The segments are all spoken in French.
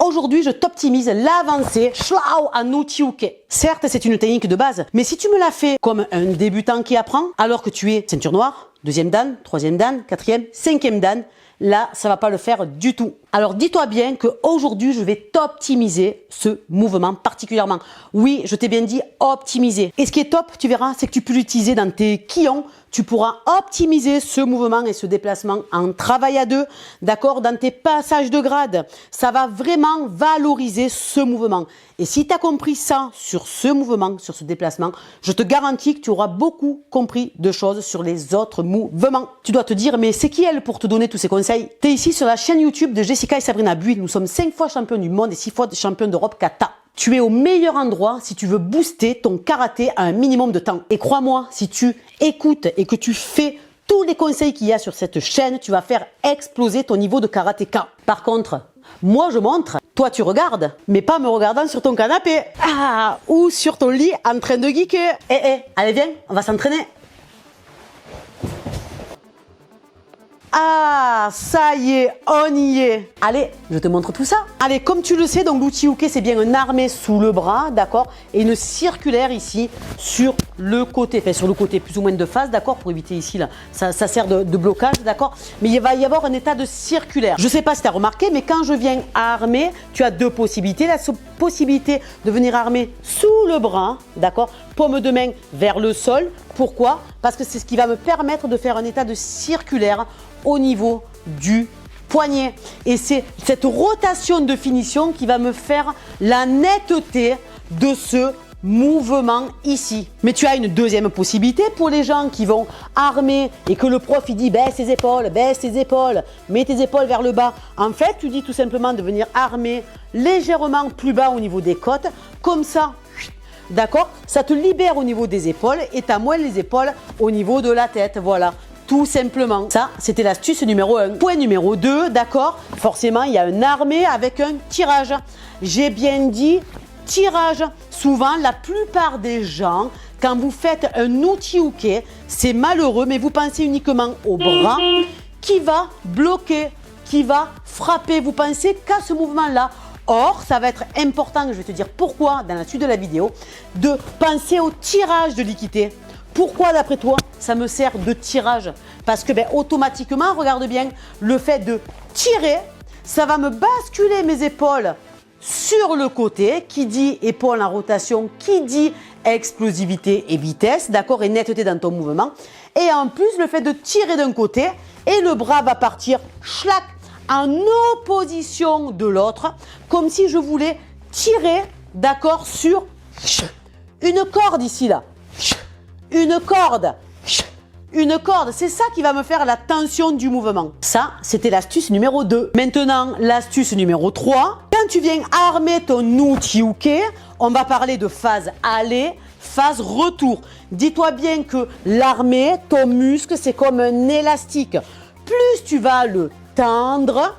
Aujourd'hui, je t'optimise l'avancée en Uchi-Uke. Certes, c'est une technique de base, mais si tu me la fais comme un débutant qui apprend, alors que tu es ceinture noire, deuxième dan, troisième dan, quatrième, cinquième dan, là, ça va pas le faire du tout. Alors, dis-toi bien qu'aujourd'hui, je vais t'optimiser ce mouvement particulièrement. Oui, je t'ai bien dit optimiser. Et ce qui est top, tu verras, c'est que tu peux l'utiliser dans tes kions. Tu pourras optimiser ce mouvement et ce déplacement en travail à deux, d'accord, dans tes passages de grade. Ça va vraiment valoriser ce mouvement. Et si tu as compris ça sur ce mouvement, sur ce déplacement, je te garantis que tu auras beaucoup compris de choses sur les autres mouvements. Tu dois te dire, mais c'est qui elle pour te donner tous ces conseils? Tu es ici sur la chaîne YouTube de Jessica et Sabrina Buil. Nous sommes 5 fois champions du monde et 6 fois champions d'Europe kata. Tu es au meilleur endroit si tu veux booster ton karaté à un minimum de temps. Et crois-moi, si tu écoutes et que tu fais tous les conseils qu'il y a sur cette chaîne, tu vas faire exploser ton niveau de karatéka. Par contre, moi je montre, toi tu regardes, mais pas me regardant sur ton canapé. Ou sur ton lit en train de geeker. Allez viens, on va s'entraîner. Ah, ça y est, on y est. Allez, je te montre tout ça. Allez, comme tu le sais, donc l'Uchi-Uke, c'est bien un armé sous le bras, d'accord, et une circulaire ici sur le côté, enfin sur le côté plus ou moins de face, d'accord, pour éviter ici, là, ça sert de blocage, d'accord, mais il va y avoir un état de circulaire. Je sais pas si tu as remarqué, mais quand je viens armer, tu as deux possibilités. La possibilité de venir armer sous le bras, d'accord, paume de main vers le sol. Pourquoi? Parce que c'est ce qui va me permettre de faire un état de circulaire au niveau du poignet. Et c'est cette rotation de finition qui va me faire la netteté de ce mouvement ici. Mais tu as une deuxième possibilité pour les gens qui vont armer et que le prof il dit baisse tes épaules, mets tes épaules vers le bas. En fait, tu dis tout simplement de venir armer légèrement plus bas au niveau des côtes. Comme ça, d'accord, ça te libère au niveau des épaules et tu as moins les épaules au niveau de la tête. Voilà. Tout simplement. Ça, c'était l'astuce numéro 1. Point numéro 2, d'accord, forcément, il y a un armé avec un tirage. J'ai bien dit tirage. Souvent, la plupart des gens, quand vous faites un Uchi-Uke, c'est malheureux, mais vous pensez uniquement au bras qui va bloquer, qui va frapper. Vous pensez qu'à ce mouvement-là. Or, ça va être important, je vais te dire pourquoi dans la suite de la vidéo, de penser au tirage de l'équité. Pourquoi d'après toi ça me sert de tirage? Parce que automatiquement, regarde bien, le fait de tirer, ça va me basculer mes épaules sur le côté, qui dit épaule en rotation, qui dit explosivité et vitesse, d'accord, et netteté dans ton mouvement. Et en plus, le fait de tirer d'un côté et le bras va partir schlac, en opposition de l'autre, comme si je voulais tirer, d'accord, sur une corde ici, là. Une corde, c'est ça qui va me faire la tension du mouvement. Ça, c'était l'astuce numéro 2. Maintenant, l'astuce numéro 3. Quand tu viens armer ton Uchi-Uke, on va parler de phase aller, phase retour. Dis-toi bien que l'armée, ton muscle, c'est comme un élastique. Plus tu vas le tendre,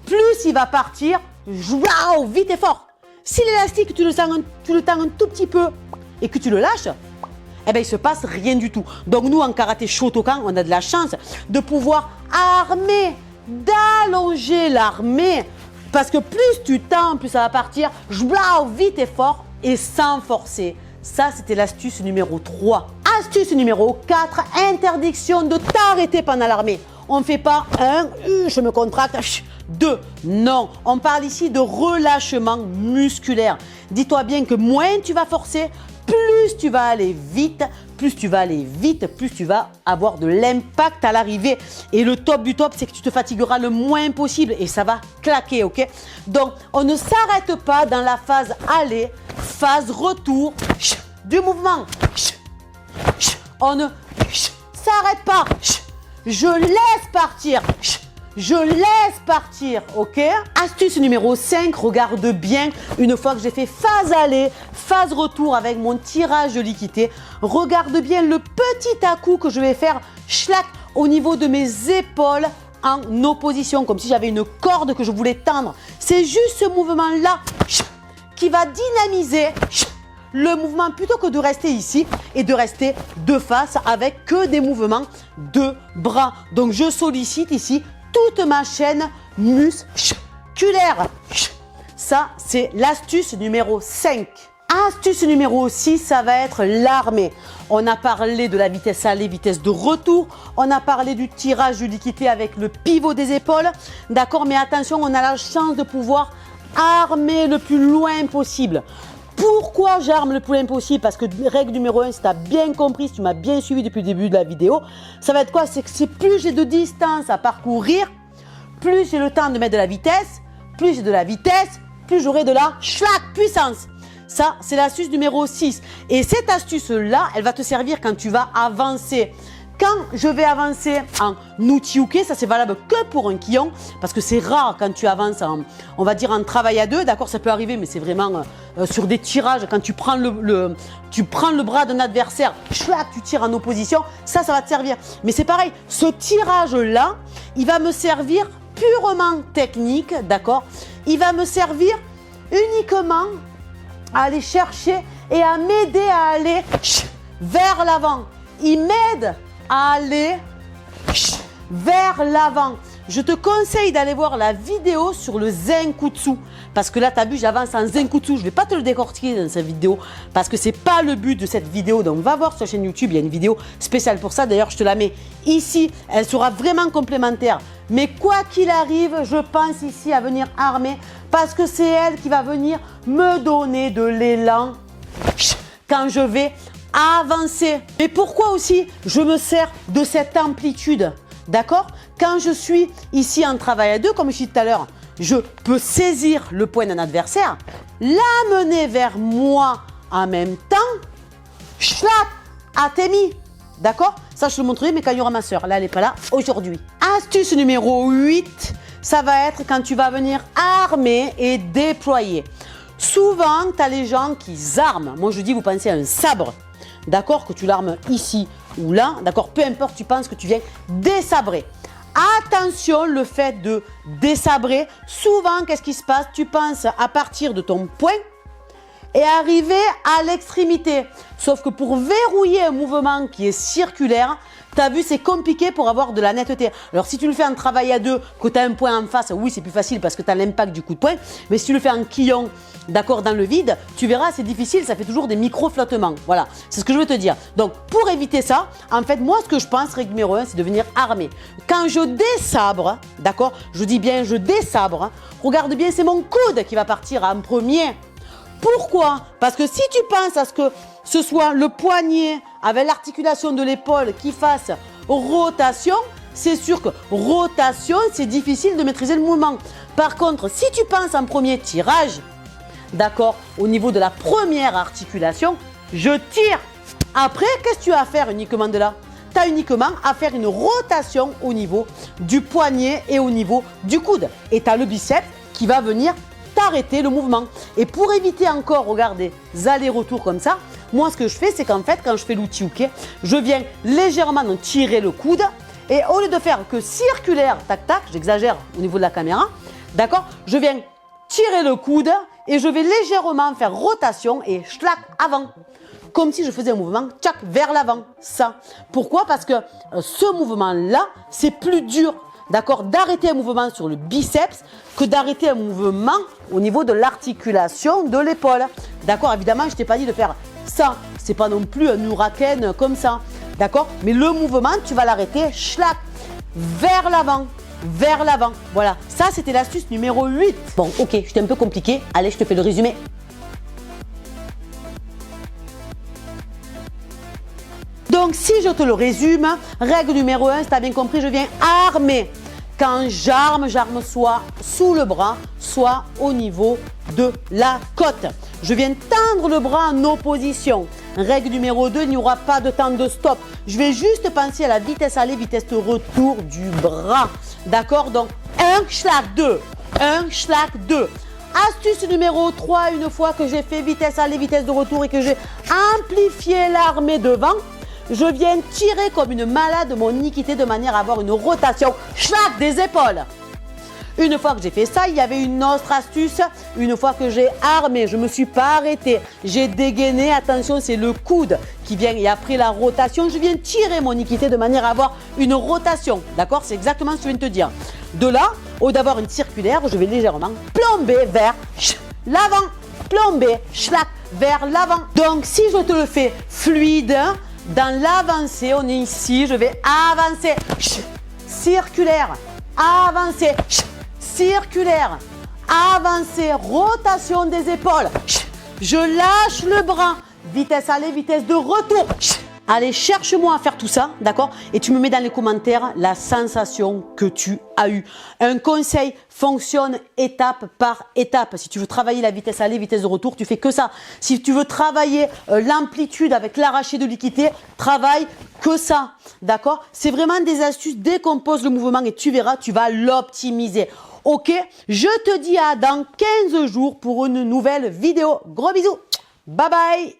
plus il va partir vite et fort. Si l'élastique, tu le tends un tout petit peu et que tu le lâches, eh bien, il ne se passe rien du tout. Donc, nous, en karaté Shotokan, on a de la chance de pouvoir armer, d'allonger l'armée. Parce que plus tu tends, plus ça va partir vite et fort et sans forcer. Ça, c'était l'astuce numéro 3. Astuce numéro 4, interdiction de t'arrêter pendant l'armée. On ne fait pas je me contracte, 2. Non, on parle ici de relâchement musculaire. Dis-toi bien que moins tu vas forcer, plus tu vas aller vite, plus tu vas avoir de l'impact à l'arrivée. Et le top du top, c'est que tu te fatigueras le moins possible et ça va claquer, ok? Donc, on ne s'arrête pas dans la phase aller, phase retour du mouvement. On ne s'arrête pas. Je laisse partir. Je laisse partir, ok? Astuce numéro 5, regarde bien, une fois que j'ai fait phase aller, phase retour avec mon tirage de l'équité, regarde bien le petit à-coup que je vais faire, schlac, au niveau de mes épaules en opposition, comme si j'avais une corde que je voulais tendre. C'est juste ce mouvement-là qui va dynamiser le mouvement plutôt que de rester ici et de rester de face avec que des mouvements de bras. Donc, je sollicite ici toute ma chaîne musculaire. ça, c'est l'astuce numéro 5. Astuce numéro 6, ça va être l'armée. On a parlé de la vitesse aller, vitesse de retour. On a parlé du tirage du liquidité avec le pivot des épaules. D'accord, mais attention, on a la chance de pouvoir armer le plus loin possible. Pourquoi j'arme le plus loin possible? Parce que règle numéro 1, si tu as bien compris, si tu m'as bien suivi depuis le début de la vidéo, ça va être quoi? C'est que plus j'ai de distance à parcourir, plus j'ai le temps de mettre de la vitesse, plus j'ai de la vitesse, plus j'aurai de la puissance. Ça, c'est l'astuce numéro 6. Et cette astuce-là, elle va te servir quand tu vas avancer. Quand je vais avancer en uchi-uke, ça c'est valable que pour un kion, parce que c'est rare quand tu avances en, on va dire en travail à deux, d'accord, ça peut arriver, mais c'est vraiment sur des tirages, quand tu prends le bras d'un adversaire, tu tires en opposition, ça va te servir. Mais c'est pareil, ce tirage-là, il va me servir purement technique, d'accord, il va me servir uniquement à aller chercher et à m'aider à aller vers l'avant. Il m'aide à aller vers l'avant. Je te conseille d'aller voir la vidéo sur le Zenkutsu. Parce que là, tu as vu, j'avance en Zenkutsu. Je ne vais pas te le décortiquer dans cette vidéo. Parce que ce n'est pas le but de cette vidéo. Donc, va voir sur la chaîne YouTube. Il y a une vidéo spéciale pour ça. D'ailleurs, je te la mets ici. Elle sera vraiment complémentaire. Mais quoi qu'il arrive, je pense ici à venir armer. Parce que c'est elle qui va venir me donner de l'élan quand je vais avancer. Mais pourquoi aussi je me sers de cette amplitude? D'accord? Quand je suis ici en travail à deux, comme je disais tout à l'heure, je peux saisir le poing d'un adversaire, l'amener vers moi en même temps, schlac, atemi. D'accord? Ça, je te le montrerai, mais quand il y aura ma soeur. Là, elle n'est pas là aujourd'hui. Astuce numéro 8, ça va être quand tu vas venir armer et déployer. Souvent, tu as les gens qui arment. Moi, je dis, vous pensez à un sabre. D'accord, que tu l'armes ici ou là, d'accord, peu importe, tu penses que tu viens désabrer. Attention, le fait de désabrer, souvent, qu'est-ce qui se passe? Tu penses à partir de ton poing et arriver à l'extrémité. Sauf que pour verrouiller un mouvement qui est circulaire, tu as vu, c'est compliqué pour avoir de la netteté. Alors, si tu le fais en travail à deux, que tu as un point en face, oui, c'est plus facile parce que tu as l'impact du coup de poing. Mais si tu le fais en quillon, d'accord, dans le vide, tu verras, c'est difficile, ça fait toujours des micro-flottements. Voilà, c'est ce que je veux te dire. Donc, pour éviter ça, en fait, moi, ce que je pense, règle numéro 1, c'est de venir armer. Quand je désabre, d'accord, je dis bien je désabre, regarde bien, c'est mon coude qui va partir en premier. Pourquoi? Parce que si tu penses à ce que ce soit le poignet avec l'articulation de l'épaule qui fasse rotation, c'est sûr que rotation, c'est difficile de maîtriser le mouvement. Par contre, si tu penses en premier tirage, d'accord, au niveau de la première articulation, je tire. Après, qu'est-ce que tu as à faire uniquement de là? Tu as uniquement à faire une rotation au niveau du poignet et au niveau du coude. Et tu as le biceps qui va venir t'arrêter le mouvement. Et pour éviter encore, regardez, allers-retours comme ça, moi ce que je fais, c'est qu'en fait, quand je fais l'uchi-uke, je viens légèrement tirer le coude et au lieu de faire que circulaire, tac tac, j'exagère au niveau de la caméra, d'accord, je viens tirer le coude et je vais légèrement faire rotation et schlac avant. Comme si je faisais un mouvement tchac vers l'avant. Ça. Pourquoi? Parce que ce mouvement-là, c'est plus dur, d'accord, d'arrêter un mouvement sur le biceps que d'arrêter un mouvement au niveau de l'articulation de l'épaule. D'accord, évidemment, je ne t'ai pas dit de faire ça. C'est pas non plus un huracan comme ça. D'accord, mais le mouvement, tu vas l'arrêter, schlac, vers l'avant. Vers l'avant. Voilà, ça c'était l'astuce numéro 8. Bon, ok, j'étais un peu compliqué. Allez, je te fais le résumé. Donc, si je te le résume, règle numéro 1, si tu as bien compris, je viens armer. Quand j'arme soit sous le bras, soit au niveau de la côte. Je viens tendre le bras en opposition. Règle numéro 2, il n'y aura pas de temps de stop. Je vais juste penser à la vitesse aller, vitesse de retour du bras. D'accord? Donc, 1, schlag 2. 1, schlag 2. Astuce numéro 3, une fois que j'ai fait vitesse aller, vitesse de retour et que j'ai amplifié l'armée devant, je viens tirer comme une malade mon iquité de manière à avoir une rotation schlac des épaules. Une fois que j'ai fait ça, il y avait une autre astuce. Une fois que j'ai armé, je ne me suis pas arrêtée. J'ai dégainé, attention, c'est le coude qui vient et après la rotation, je viens tirer mon iquité de manière à avoir une rotation. D'accord? C'est exactement ce que je viens de te dire. De là, Au d'avoir une circulaire, je vais légèrement plomber vers l'avant, plomber, schlac, vers l'avant. Donc, si je te le fais fluide, dans l'avancée, on est ici, je vais avancer, circulaire, avancer, circulaire, avancer, rotation des épaules, je lâche le bras, vitesse aller, vitesse de retour. Allez, cherche-moi à faire tout ça, d'accord? Et tu me mets dans les commentaires la sensation que tu as eue. Un conseil fonctionne étape par étape. Si tu veux travailler la vitesse aller, vitesse de retour, tu fais que ça. Si tu veux travailler l'amplitude avec l'arraché de l'équité, travaille que ça, d'accord? C'est vraiment des astuces, décompose le mouvement et tu verras, tu vas l'optimiser. Ok? Je te dis à dans 15 jours pour une nouvelle vidéo. Gros bisous. Bye bye.